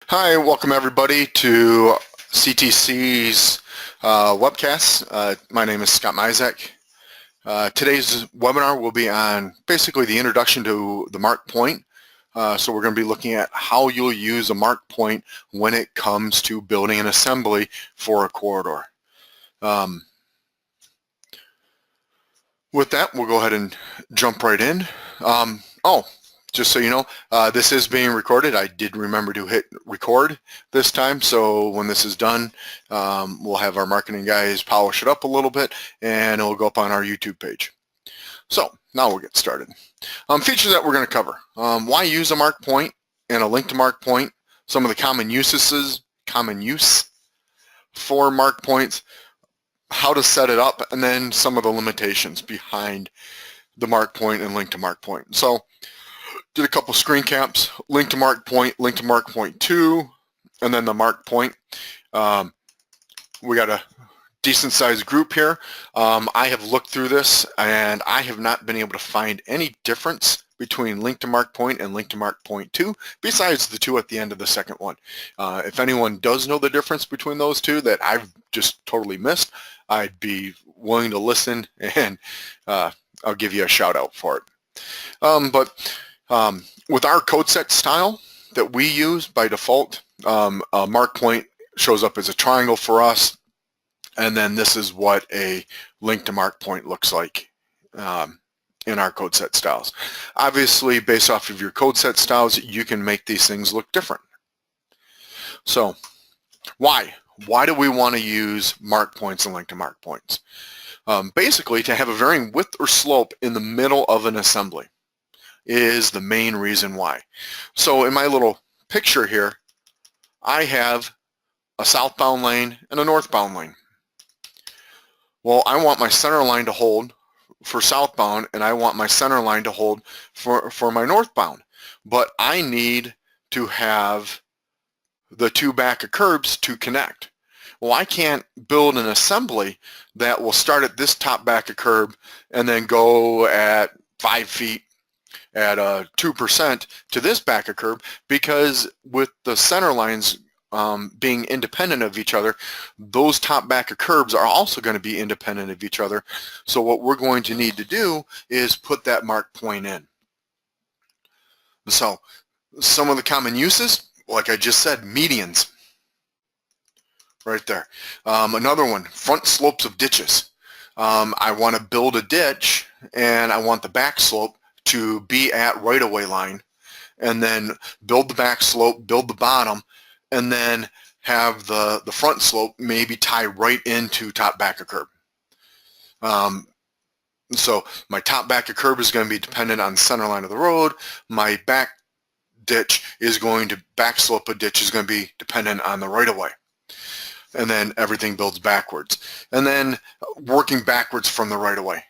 Hi, welcome everybody to CTC's webcast. My name is Scott Mizek. Today's webinar will be on basically the introduction to the mark point. So we're going to be looking at how you'll use a mark point when it comes to building an assembly for a corridor. With that, we'll go ahead and jump right in. Just so you know, this is being recorded. I did remember to hit record this time, so when this is done, we'll have our marketing guys polish it up a little bit, and it'll go up on our YouTube page. So now we'll get started. Features that we're going to cover. Why use a mark point and a link to mark point, some of the common use for mark points, how to set it up, and then some of the limitations behind the mark point and link to mark point. So did a couple screen caps, link to mark point 2, and then the mark point. We got a decent sized group here. I have looked through this and I have not been able to find any difference between link to mark point and link to mark point 2 besides the 2 at the end of the second one. If anyone does know the difference between those two that I've just totally missed, I'd be willing to listen, and I'll give you a shout out for it. With our code set style that we use by default, a mark point shows up as a triangle for us, and then this is what a link to mark point looks like in our code set styles. Obviously, based off of your code set styles, you can make these things look different. So why? Why do we want to use mark points and link to mark points? Basically, to have a varying width or slope in the middle of an assembly is the main reason why. So in my little picture here, I have a southbound lane and a northbound lane. Well, I want my center line to hold for southbound, and I want my center line to hold for my northbound. But I need to have the two back of curbs to connect. Well, I can't build an assembly that will start at this top back of curb and then go at 5 feet at 2% to this back of curb, because with the center lines being independent of each other, those top back of curbs are also going to be independent of each other. So what we're going to need to do is put that mark point in. So some of the common uses, like I just said, medians. Right there. Another one, front slopes of ditches. I want to build a ditch and I want the back slope to be at right-of-way line, and then build the back slope, build the bottom, and then have the front slope maybe tie right into top back of curb. So my top back of curb is going to be dependent on the center line of the road. My back ditch is going to, back slope of ditch is going to be dependent on the right-of-way. And then everything builds backwards. And then working backwards from the right-of-way.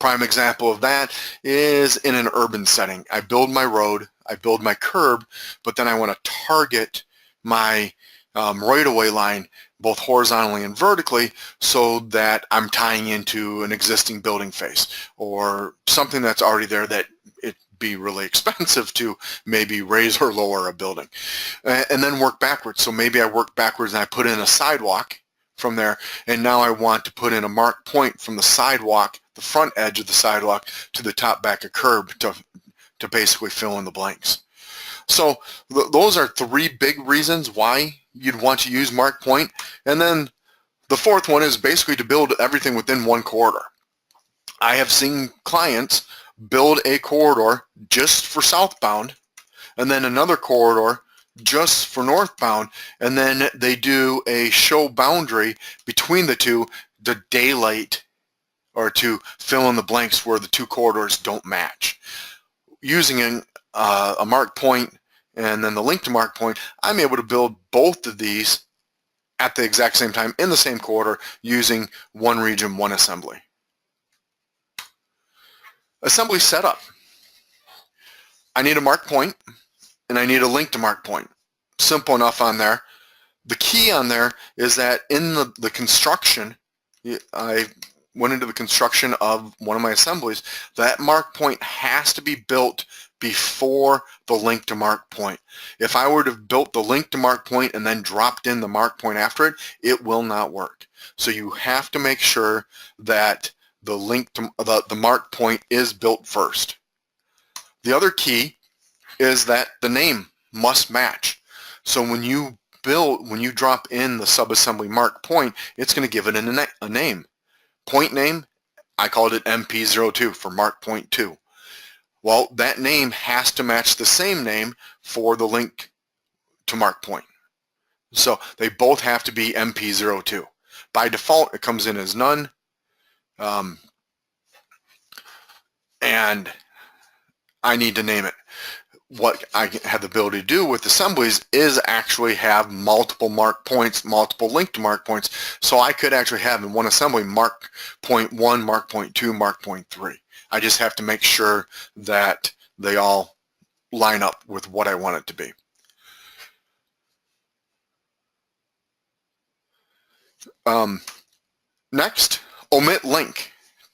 Prime example of that is in an urban setting. I build my road, I build my curb, but then I want to target my right-of-way line both horizontally and vertically so that I'm tying into an existing building face or something that's already there that it'd be really expensive to maybe raise or lower a building. And then work backwards. So maybe I work backwards and I put in a sidewalk from there, and now I want to put in a mark point from the sidewalk, the front edge of the sidewalk, to the top back of curb to basically fill in the blanks. So those are 3 big reasons why you'd want to use mark point. And then the 4th one is basically to build everything within one corridor. I have seen clients build a corridor just for southbound and then another corridor just for northbound, and then they do a show boundary between the two to daylight or to fill in the blanks where the 2 corridors don't match. Using a mark point and then the link to mark point, I'm able to build both of these at the exact same time in the same corridor using one region, one assembly. Assembly setup. I need a mark point and I need a link to mark point. Simple enough on there. The key on there is that in the construction, I went into the construction of one of my assemblies, that mark point has to be built before the link to mark point. If I were to have built the link to mark point and then dropped in the mark point after it, it will not work. So you have to make sure that the link to the mark point is built first. The other key is that the name must match. So when you drop in the subassembly mark point, it's going to give it a name. Point name, I called it MP02 for mark point 2. Well, that name has to match the same name for the link to mark point. So they both have to be MP02. By default, it comes in as none. And I need to name it. What I have the ability to do with assemblies is actually have multiple mark points, multiple link to mark points. So I could actually have in one assembly mark point 1, mark point 2, mark point 3. I just have to make sure that they all line up with what I want it to be. Next, omit link.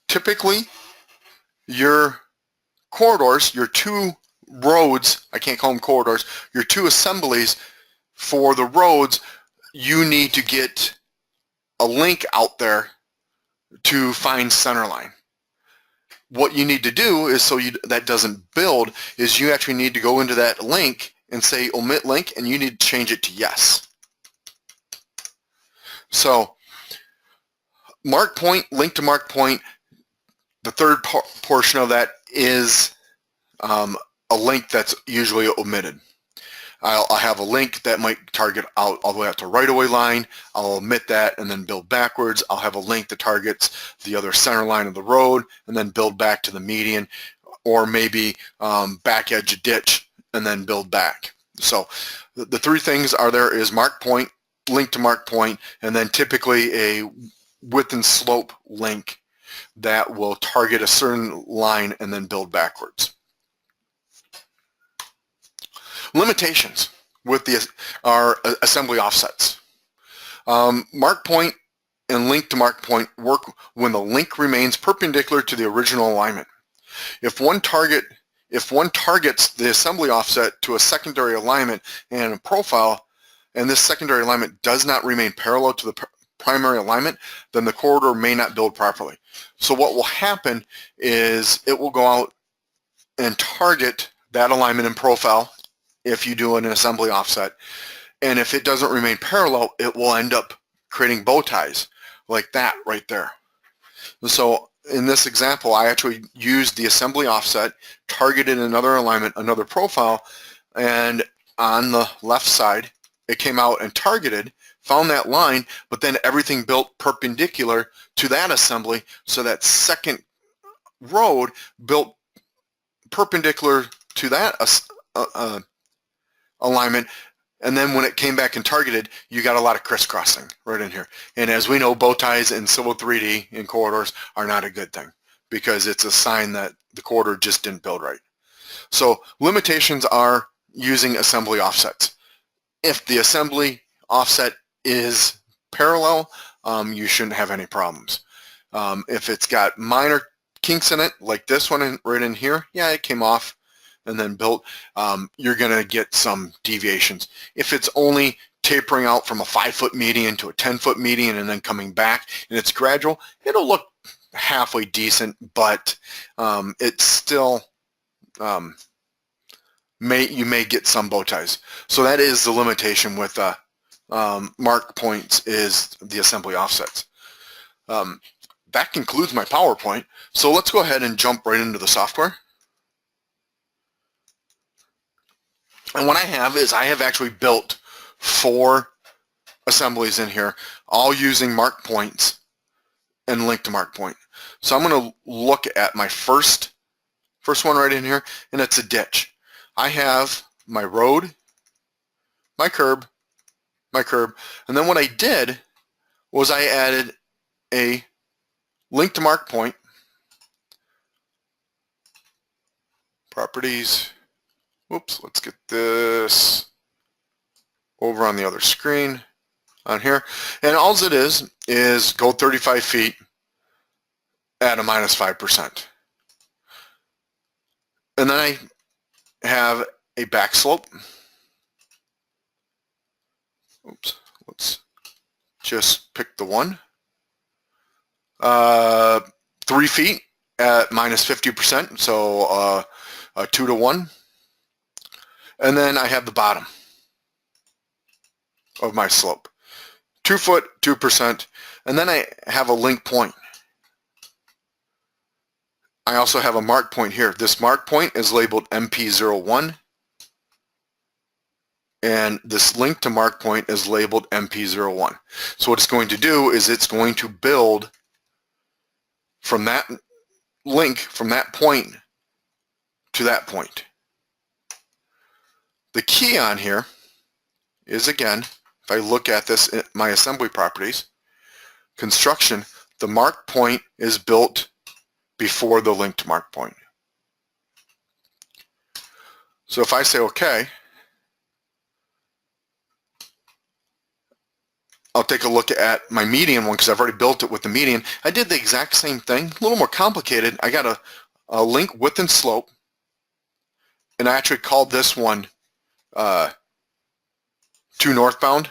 Typically, your corridors, your two roads, I can't call them corridors, your two assemblies for the roads, you need to get a link out there to find center line. What you need to do is, so that doesn't build, is you actually need to go into that link and say omit link, and you need to change it to yes. So mark point, link to mark point, the third portion of that is a link that's usually omitted. I'll have a link that might target out all the way out to right-of-way line. I'll omit that and then build backwards. I'll have a link that targets the other center line of the road and then build back to the median, or maybe back edge a ditch and then build back. So the three things are there is mark point, link to mark point, and then typically a width and slope link that will target a certain line and then build backwards. Limitations with our assembly offsets. Mark point and link to mark point work when the link remains perpendicular to the original alignment. If one targets the assembly offset to a secondary alignment and a profile, and this secondary alignment does not remain parallel to the primary alignment, then the corridor may not build properly. So what will happen is it will go out and target that alignment and profile if you do an assembly offset. And if it doesn't remain parallel, it will end up creating bow ties like that right there. So in this example, I actually used the assembly offset, targeted another alignment, another profile, and on the left side, it came out and targeted, found that line, but then everything built perpendicular to that assembly, so that second road built perpendicular to that alignment, and then when it came back and targeted, you got a lot of crisscrossing right in here. And as we know, bow ties in Civil 3D in corridors are not a good thing, because it's a sign that the corridor just didn't build right. So limitations are using assembly offsets. If the assembly offset is parallel, you shouldn't have any problems. If it's got minor kinks in it, like this one right in here, yeah, it came off and then built, you're going to get some deviations. If it's only tapering out from a 5-foot median to a 10-foot median and then coming back, and it's gradual, it'll look halfway decent, but it's still, you may get some bow ties. So that is the limitation with mark points, is the assembly offsets. That concludes my PowerPoint. So let's go ahead and jump right into the software. And what I have is I have actually built 4 assemblies in here, all using mark points and link to mark point. So I'm going to look at my first one right in here, and it's a ditch. I have my road, my curb, and then what I did was I added a link to mark point, properties. Whoops, let's get this over on the other screen on here. And all it is go 35 feet at a -5%. And then I have a back slope. Oops, let's just pick the one. 3 feet at minus 50%, so 2 to 1. And then I have the bottom of my slope. 2 foot, 2%. And then I have a link point. I also have a mark point here. This mark point is labeled MP01. And this link to mark point is labeled MP01. So what it's going to do is it's going to build from that link, from that point to that point. The key on here is, again, if I look at this in my assembly properties, construction, the mark point is built before the link to mark point. So if I say OK, I'll take a look at my median one because I've already built it with the median. I did the exact same thing, a little more complicated. I got a link width and slope, and I actually called this one 2 northbound.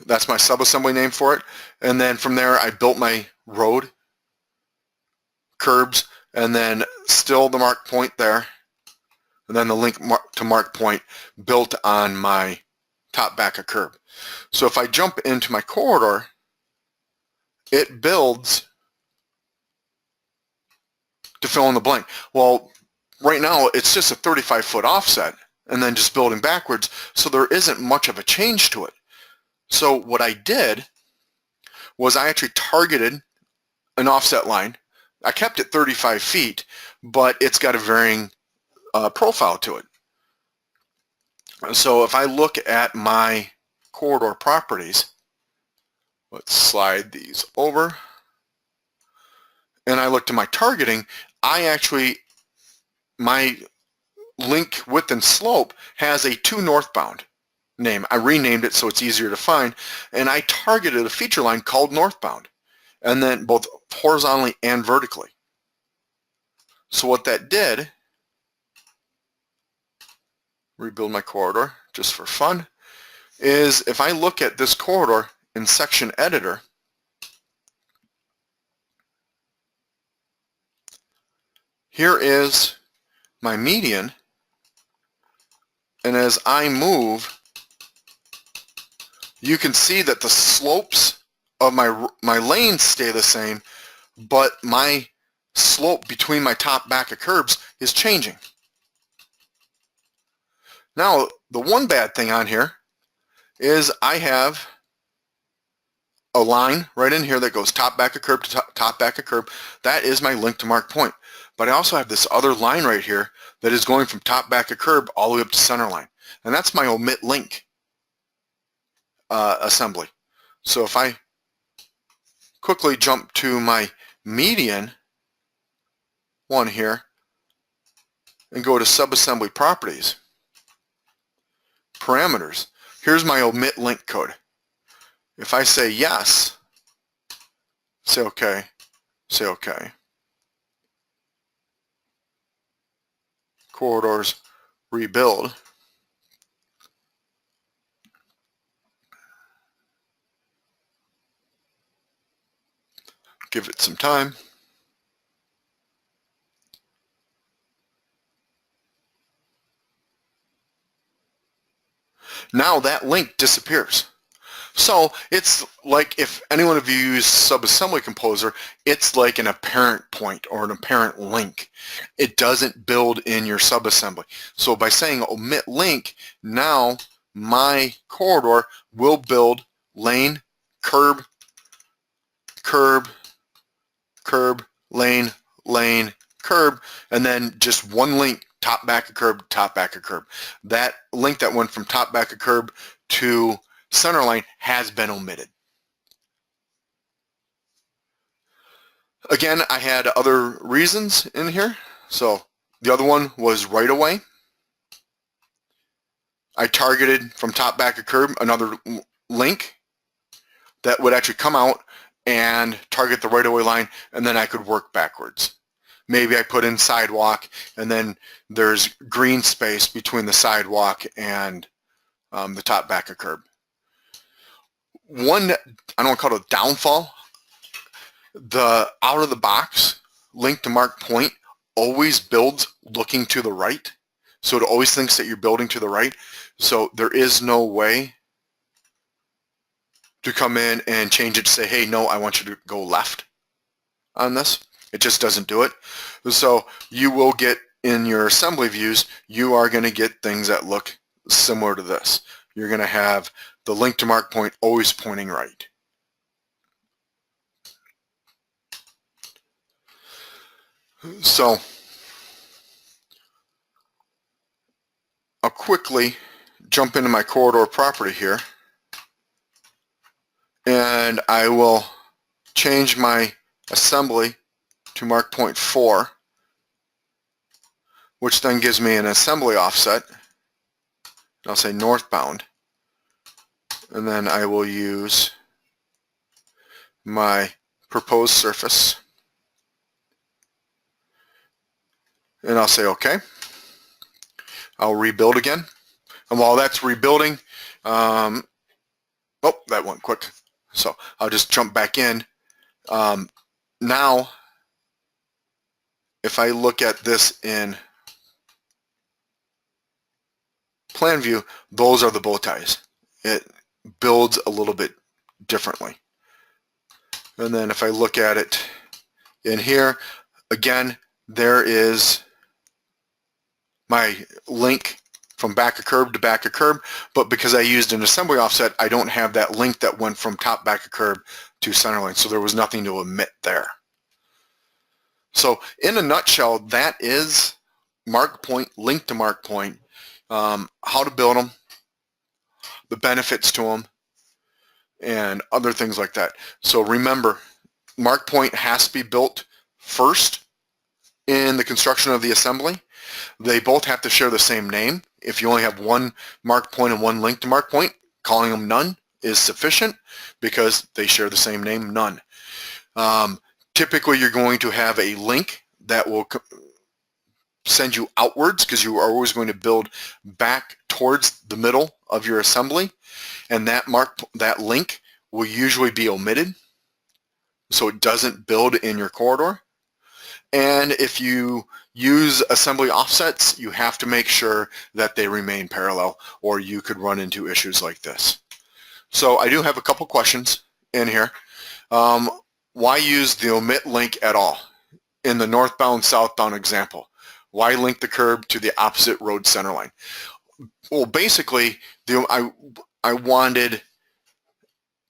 That's my subassembly name for it. And then from there I built my road, curbs, and then still the mark point there, and then the link to mark point built on my top back of curb. So if I jump into my corridor, it builds to fill in the blank. Well, right now it's just a 35-foot offset and then just building backwards, so there isn't much of a change to it. So what I did was I actually targeted an offset line. I kept it 35 feet, but it's got a varying profile to it. So if I look at my corridor properties, let's slide these over, and I look to my targeting, my link width and slope has a 2 northbound name. I renamed it so it's easier to find, and I targeted a feature line called northbound, and then both horizontally and vertically. So what that did, rebuild my corridor just for fun, is if I look at this corridor in section editor, here is my median, and as I move, you can see that the slopes of my lanes stay the same, but my slope between my top back of curbs is changing. Now, the one bad thing on here is I have a line right in here that goes top back of curb to top back of curb. That is my link to mark point. But I also have this other line right here that is going from top back of curb all the way up to center line. And that's my omit link assembly. So if I quickly jump to my median one here and go to subassembly properties, parameters, here's my omit link code. If I say yes, say OK, say OK. Corridors rebuild. Give it some time. Now that link disappears. So it's like, if anyone of you use Subassembly Composer, it's like an apparent point or an apparent link. It doesn't build in your subassembly. So by saying omit link, now my corridor will build lane, curb, curb, curb, lane, lane, curb, and then just one link, top back of curb, top back of curb. That link that went from top back of curb to center line has been omitted. Again, I had other reasons in here. So the other one was right away. I targeted from top back of curb another link that would actually come out and target the right of way line, and then I could work backwards. maybe I put in sidewalk, and then there's green space between the sidewalk and the top back of curb. One, I don't call it a downfall, the out of the box link to mark point always builds looking to the right. So it always thinks that you're building to the right. So there is no way to come in and change it to say, hey, no, I want you to go left on this. It just doesn't do it. So you will get in your assembly views, you are going to get things that look similar to this. You're going to have the link to mark point always pointing right. So I'll quickly jump into my corridor property here, and I will change my assembly to mark point 4, which then gives me an assembly offset. I'll say northbound, and then I will use my proposed surface, and I'll say OK. I'll rebuild again, and while that's rebuilding, oh, that went quick, so I'll just jump back in. Now if I look at this in plan view, those are the bow ties. It builds a little bit differently. And then if I look at it in here, again, there is my link from back of curb to back of curb, but because I used an assembly offset, I don't have that link that went from top back of curb to center line, so there was nothing to omit there. So in a nutshell, that is mark point, link to mark point, how to build them, the benefits to them, and other things like that. So remember, mark point has to be built first in the construction of the assembly. They both have to share the same name. If you only have one mark point and one link to mark point, calling them none is sufficient because they share the same name, none. Typically, you're going to have a link that will send you outwards because you are always going to build back towards the middle of your assembly, and that link will usually be omitted so it doesn't build in your corridor. And if you use assembly offsets, you have to make sure that they remain parallel, or you could run into issues like this. So I do have a couple questions in here. Why use the omit link at all? In the northbound, southbound example, why link the curb to the opposite road center line? Well, basically, I wanted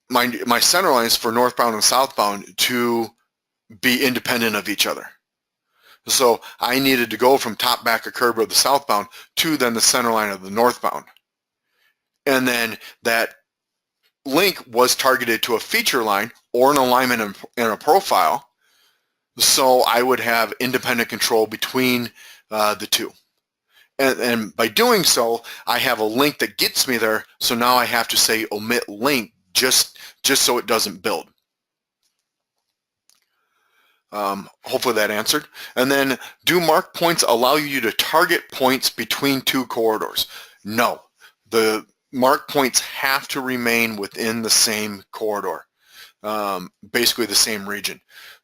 my center lines for northbound and southbound to be independent of each other. So I needed to go from top back of curb of the southbound to then the center line of the northbound. And then that link was targeted to a feature line or an alignment and a profile, so I would have independent control between the two. And by doing so, I have a link that gets me there, so now I have to say omit link just so it doesn't build. Hopefully that answered. And then, do mark points allow you to target points between two corridors? No. The mark points have to remain within the same corridor, basically the same region.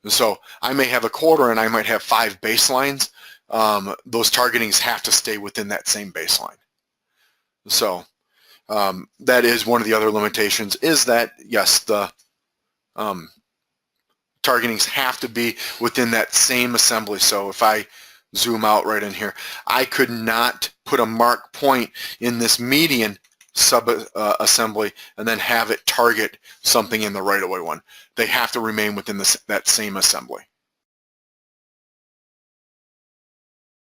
So I may have a corridor and I might have 5 baselines. Those targetings have to stay within that same baseline. So that is one of the other limitations, is that, yes, the targetings have to be within that same assembly. So if I zoom out right in here, I could not put a mark point in this median sub-assembly and then have it target something in the right-of-way one. They have to remain within that same assembly.